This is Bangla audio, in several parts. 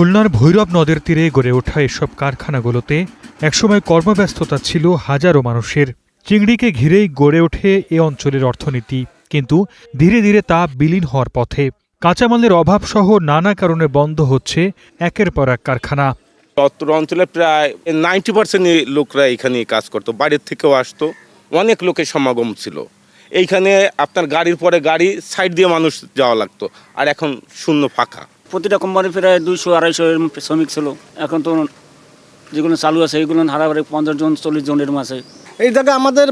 খুলনার ভৈরব নদের তীরে গড়ে ওঠা এসব কারখানাগুলোতে একসময় কর্মব্যস্ততা ছিল হাজারো মানুষের। চিংড়িকে ঘিরেই গড়ে ওঠে এ অঞ্চলের অর্থনীতি, কিন্তু ধীরে ধীরে তা বিলীন হওয়ার পথে। কাঁচামালের অভাব সহ নানা কারণে বন্ধ হচ্ছে একের পর এক কারখানা। অত্র অঞ্চলে প্রায় 90% লোকরা এখানে কাজ করতো, বাইরের থেকেও আসতো, অনেক লোকের সমাগম ছিল এইখানে। আপনার গাড়ির পরে গাড়ি সাইড দিয়ে মানুষ যাওয়া লাগতো, আর এখন শূন্য ফাঁকা। প্রতিটা কোম্পানি প্রায় 200-250 শ্রমিক ছিল। এখন তো যেগুলো চালু আছে এগুলো হারাহারি 50 জন 40 জন এরকম আছে। এই জায়গায় আমাদের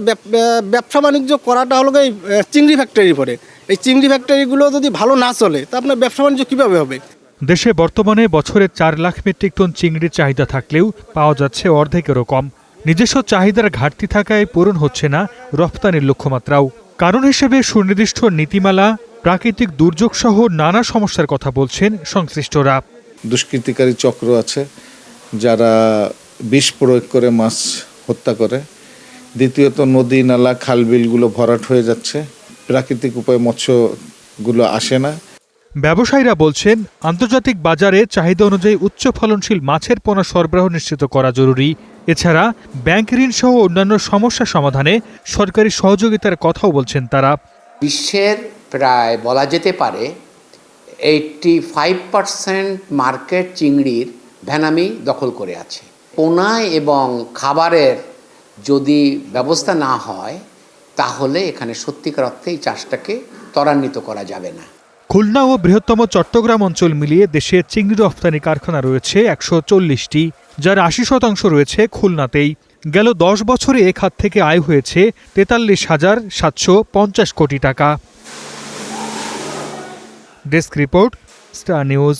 ব্যবসা বাণিজ্য করাটা হলো এই চিংড়ি ফ্যাক্টরির পরে। এই চিংড়ি ফ্যাক্টরিগুলো যদি ভালো না চলে তা আপনার ব্যবসা বাণিজ্য কীভাবে হবে? দেশে বর্তমানে বছরে 4 লাখ মেট্রিক টন চিংড়ির চাহিদা থাকলেও পাওয়া যাচ্ছে অর্ধেকেরও কম। নিজস্ব চাহিদার ঘাটতি থাকায় পূরণ হচ্ছে না রপ্তানির লক্ষ্যমাত্রাও। কারণ হিসেবে সুনির্দিষ্ট নীতিমালা, প্রাকৃতিক দুর্যোগ সহ নানা সমস্যার কথা বলছেন সংশ্লিষ্টরা। দুষ্কৃতিকারী চক্র আছে যারা বিষ প্রয়োগ করে মাছ হত্যা করে। দ্বিতীয়ত, নদী নালা খালবিলগুলো ভরাট হয়ে যাচ্ছে, প্রাকৃতিক উপায়ে মৎস্যগুলো আসে না। ব্যবসায়ীরা বলছেন, আন্তর্জাতিক বাজারে চাহিদা অনুযায়ী উচ্চ ফলনশীল মাছের পোনা সরবরাহ নিশ্চিত করা জরুরি। এছাড়া ব্যাংক ঋণ সহ অন্যান্য সমস্যা সমাধানে সরকারি সহযোগিতার কথাও বলছেন তারা। বিশ্বের প্রায় বলা যেতে পারে 85% মার্কেট চিংড়ির ভ্যানামি দখল করে আছে। পোনা এবং খাবারের যদি ব্যবস্থা না হয় তাহলে এখানে সত্যিকার অর্থে এই চাষটাকে ত্বরান্বিত করা যাবে না। খুলনা ও বৃহত্তম চট্টগ্রাম অঞ্চল মিলিয়ে দেশে চিংড়ি রপ্তানি কারখানা রয়েছে 140টি, যার 80% রয়েছে খুলনাতেই। গেল 10 বছরে এ খাত থেকে আয় হয়েছে 43,750 কোটি টাকা। Desk report, star news.